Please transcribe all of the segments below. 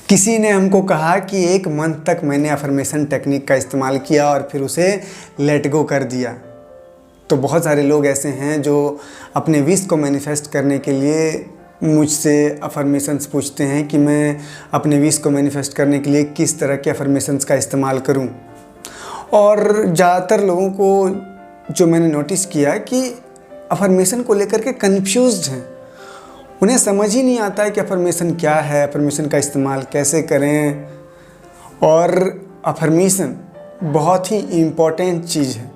किसी ने हमको कहा कि 1 मंथ तक मैंने अफर्मेशन टेक्निक का इस्तेमाल किया और फिर उसे लेट गो कर दिया। तो बहुत सारे लोग ऐसे हैं जो अपने विश को मैनिफेस्ट करने के लिए मुझसे अफर्मेशंस पूछते हैं कि मैं अपने विश को मैनिफेस्ट करने के लिए किस तरह के अफर्मेशंस का इस्तेमाल करूं। और ज़्यादातर लोगों को जो मैंने नोटिस किया कि अफर्मेशन को लेकर के कन्फ्यूज्ड हैं। उन्हें समझ ही नहीं आता है कि अफर्मेशन क्या है, अफर्मेशन का इस्तेमाल कैसे करें। और अफर्मेशन बहुत ही इम्पॉर्टेंट चीज़ है,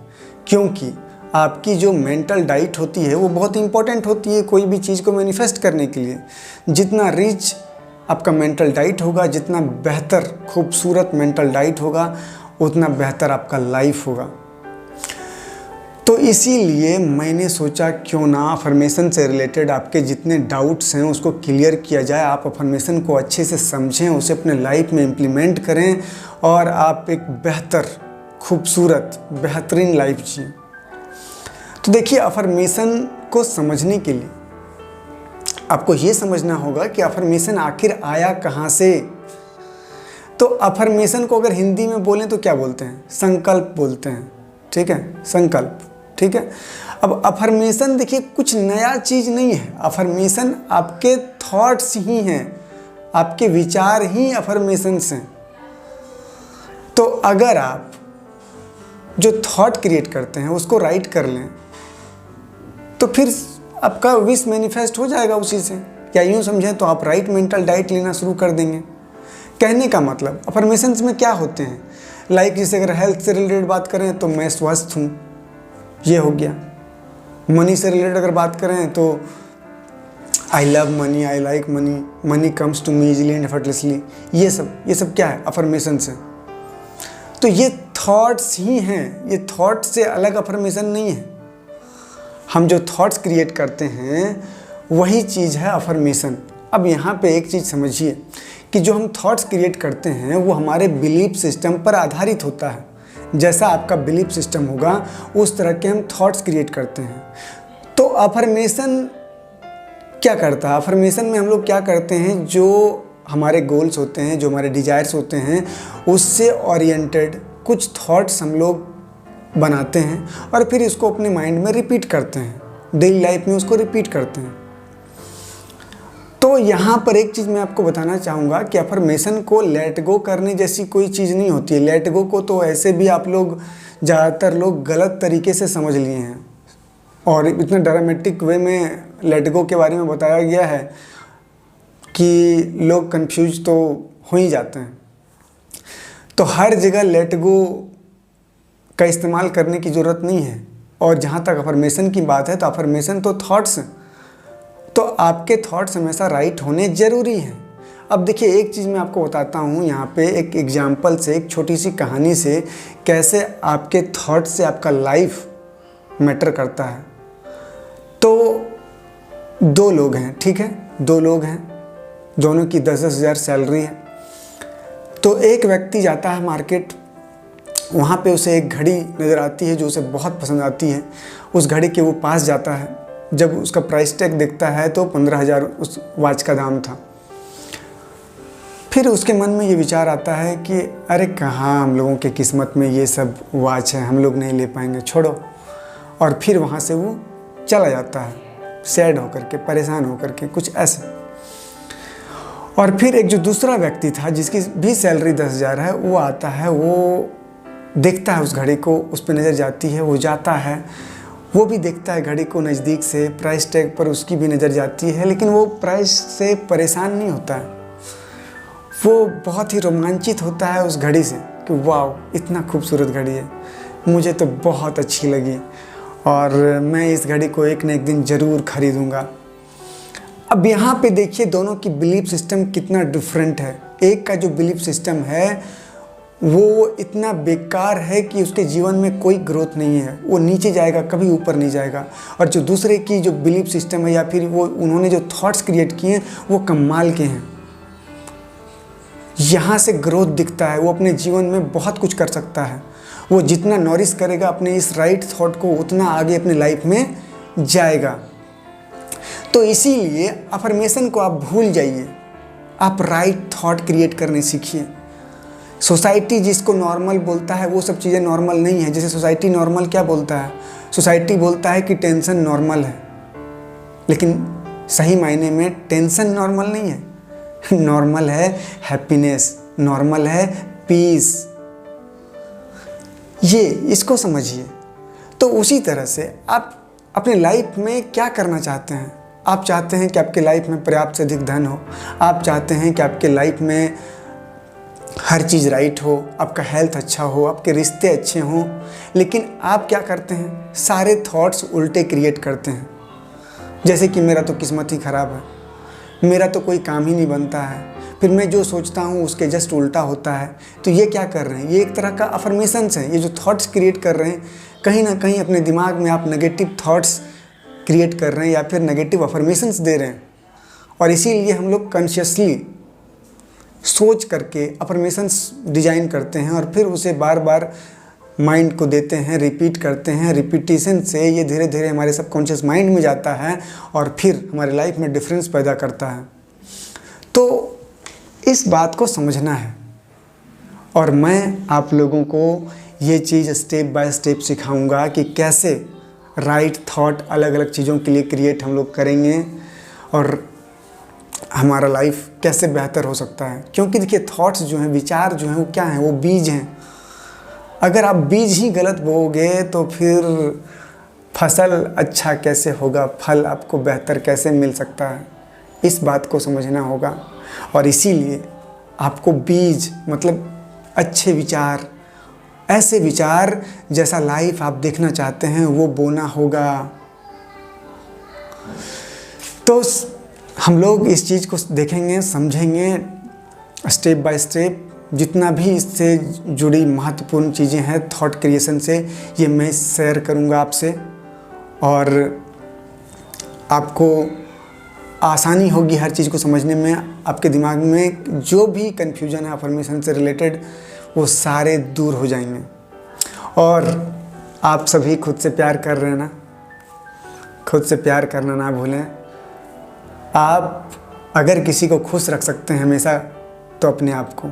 क्योंकि आपकी जो मेंटल डाइट होती है वो बहुत इम्पॉर्टेंट होती है कोई भी चीज़ को मैनिफेस्ट करने के लिए। जितना रिच आपका मेंटल डाइट होगा, जितना बेहतर खूबसूरत मेंटल डाइट होगा, उतना बेहतर आपका लाइफ होगा। तो इसीलिए मैंने सोचा क्यों ना अफर्मेशन से रिलेटेड आपके जितने डाउट्स हैं उसको क्लियर किया जाए। आप अफर्मेशन को अच्छे से समझें, उसे अपने लाइफ में इम्प्लीमेंट करें और आप एक बेहतर, खूबसूरत, बेहतरीन लाइफ जिएं। तो देखिए, अफर्मेशन को समझने के लिए आपको ये समझना होगा कि अफर्मेशन आखिर आया कहाँ से। तो अफर्मेशन को अगर हिंदी में बोलें तो क्या बोलते हैं? संकल्प बोलते हैं। ठीक है, संकल्प। ठीक है। अब अफर्मेशन देखिए कुछ नया चीज़ नहीं है। अफर्मेशन आपके थॉट्स ही हैं, आपके विचार ही अफर्मेशंस हैं। तो अगर आप जो थॉट क्रिएट करते हैं उसको राइट कर लें तो फिर आपका विश मैनिफेस्ट हो जाएगा उसी से। या यूँ समझें तो आप राइट मेंटल डाइट लेना शुरू कर देंगे। कहने का मतलब अफर्मेशंस में क्या होते हैं, लाइक जैसे अगर हेल्थ से रिलेटेड बात करें तो मैं स्वस्थ हूँ, ये हो गया। मनी से रिलेटेड अगर बात करें तो I love money, I like money, money comes to me easily and effortlessly. ये सब क्या है? अफर्मेशंस है। तो ये थॉट्स ही हैं, ये थॉट से अलग अफर्मेशन नहीं है। हम जो थॉट्स क्रिएट करते हैं वही चीज़ है अफर्मेशन। अब यहाँ पे एक चीज़ समझिए कि जो हम थॉट्स क्रिएट करते हैं वो हमारे बिलीफ सिस्टम पर आधारित होता है। जैसा आपका बिलीफ सिस्टम होगा उस तरह के हम थॉट्स क्रिएट करते हैं। तो अफर्मेशन क्या करता है? अफर्मेशन में हम लोग क्या करते हैं, जो हमारे गोल्स होते हैं, जो हमारे डिज़ायर्स होते हैं, उससे ओरिएंटेड कुछ थॉट्स हम लोग बनाते हैं और फिर इसको अपने माइंड में रिपीट करते हैं, डेली लाइफ में उसको रिपीट करते हैं। तो यहाँ पर एक चीज़ मैं आपको बताना चाहूँगा कि अफर्मेशन को लेट गो करने जैसी कोई चीज़ नहीं होती है। लेट गो को तो ऐसे भी आप लोग, ज़्यादातर लोग गलत तरीके से समझ लिए हैं और इतने ड्रामेटिक वे में लेट गो के बारे में बताया गया है कि लोग कंफ्यूज तो हो ही जाते हैं। तो हर जगह लेट गो का इस्तेमाल करने की ज़रूरत नहीं है। और जहाँ तक अफर्मेशन की बात है तो अफर्मेशन तो थॉट्स हैं, तो आपके थॉट्स हमेशा राइट होने ज़रूरी हैं। अब देखिए, एक चीज़ मैं आपको बताता हूँ यहाँ पे एक एग्जाम्पल से, एक छोटी सी कहानी से, कैसे आपके थॉट से आपका लाइफ मैटर करता है। तो 2 लोग हैं, ठीक है, 2 लोग हैं, दोनों की 10-10 हज़ार सैलरी है। तो एक व्यक्ति जाता है मार्केट, वहाँ पे उसे एक घड़ी नज़र आती है जो उसे बहुत पसंद आती है। उस घड़ी के वो पास जाता है। जब उसका प्राइस टैग देखता है तो 15,000 उस वॉच का दाम था। फिर उसके मन में ये विचार आता है कि अरे कहाँ हम लोगों के किस्मत में ये सब वॉच है, हम लोग नहीं ले पाएंगे, छोड़ो। और फिर वहाँ से वो चला जाता है, सैड होकर के, परेशान होकर के, कुछ ऐसे। और फिर एक जो दूसरा व्यक्ति था जिसकी भी सैलरी 10,000 है, वो आता है, वो देखता है उस घड़ी को, उस पर नज़र जाती है, वो जाता है, वो भी देखता है घड़ी को नज़दीक से, प्राइस टैग पर उसकी भी नज़र जाती है, लेकिन वो प्राइस से परेशान नहीं होता है। वो बहुत ही रोमांचित होता है उस घड़ी से कि वाह, इतना खूबसूरत घड़ी है, मुझे तो बहुत अच्छी लगी और मैं इस घड़ी को एक न एक दिन ज़रूर ख़रीदूँगा। अब यहाँ पे देखिए दोनों की बिलीफ सिस्टम कितना डिफरेंट है। एक का जो बिलीफ सिस्टम है वो इतना बेकार है कि उसके जीवन में कोई ग्रोथ नहीं है, वो नीचे जाएगा, कभी ऊपर नहीं जाएगा। और जो दूसरे की जो बिलीफ सिस्टम है या फिर वो उन्होंने जो थॉट्स क्रिएट किए हैं वो कमाल के हैं। यहाँ से ग्रोथ दिखता है, वो अपने जीवन में बहुत कुछ कर सकता है। वो जितना नॉरिश करेगा अपने इस राइट थॉट को, उतना आगे अपने लाइफ में जाएगा। तो इसीलिए अफर्मेशन को आप भूल जाइए। आप राइट थॉट क्रिएट करने सीखिए। सोसाइटी जिसको नॉर्मल बोलता है वो सब चीज़ें नॉर्मल नहीं है। जैसे सोसाइटी नॉर्मल क्या बोलता है, सोसाइटी बोलता है कि टेंशन नॉर्मल है, लेकिन सही मायने में टेंशन नॉर्मल नहीं है। नॉर्मल है हैप्पीनेस, नॉर्मल है पीस। ये इसको समझिए। तो उसी तरह से आप अपने लाइफ में क्या करना चाहते हैं? आप चाहते हैं कि आपके लाइफ में पर्याप्त से अधिक धन हो, आप चाहते हैं कि आपके लाइफ में हर चीज़ राइट हो, आपका हेल्थ अच्छा हो, आपके रिश्ते अच्छे हों, लेकिन आप क्या करते हैं? सारे थॉट्स उल्टे क्रिएट करते हैं। जैसे कि मेरा तो किस्मत ही ख़राब है, मेरा तो कोई काम ही नहीं बनता है, फिर मैं जो सोचता हूँ उसके जस्ट उल्टा होता है। तो ये क्या कर रहे हैं? ये एक तरह का अफर्मेशंस है। ये जो थॉट्स क्रिएट कर रहे हैं, कहीं ना कहीं अपने दिमाग में आप नेगेटिव थॉट्स क्रिएट कर रहे हैं या फिर नेगेटिव अफर्मेशंस दे रहे हैं। और इसीलिए हम लोग कॉन्शियसली सोच करके अफर्मेशंस डिजाइन करते हैं और फिर उसे बार बार माइंड को देते हैं, रिपीट करते हैं। रिपीटिशन से ये धीरे धीरे हमारे सबकॉन्शियस माइंड में जाता है और फिर हमारे लाइफ में डिफरेंस पैदा करता है। तो इस बात को समझना है और मैं आप लोगों को ये चीज़ स्टेप बाय स्टेप सिखाऊंगा कि कैसे राइट थॉट अलग अलग चीज़ों के लिए क्रिएट हम लोग करेंगे और हमारा लाइफ कैसे बेहतर हो सकता है। क्योंकि देखिए, थॉट्स जो हैं, विचार जो हैं, वो क्या हैं? वो बीज हैं। अगर आप बीज ही गलत बोओगे तो फिर फसल अच्छा कैसे होगा, फल आपको बेहतर कैसे मिल सकता है? इस बात को समझना होगा। और इसीलिए आपको बीज मतलब अच्छे विचार, ऐसे विचार जैसा लाइफ आप देखना चाहते हैं वो बोना होगा। तो हम लोग इस चीज़ को देखेंगे, समझेंगे स्टेप बाय स्टेप। जितना भी इससे जुड़ी महत्वपूर्ण चीज़ें हैं थॉट क्रिएशन से, ये मैं शेयर करूँगा आपसे और आपको आसानी होगी हर चीज़ को समझने में। आपके दिमाग में जो भी कन्फ्यूजन है अफर्मेशन से रिलेटेड, वो सारे दूर हो जाएंगे। और आप सभी खुद से प्यार कर रहे हैं ना? खुद से प्यार करना ना भूलें। आप अगर किसी को खुश रख सकते हैं हमेशा, तो अपने आप को।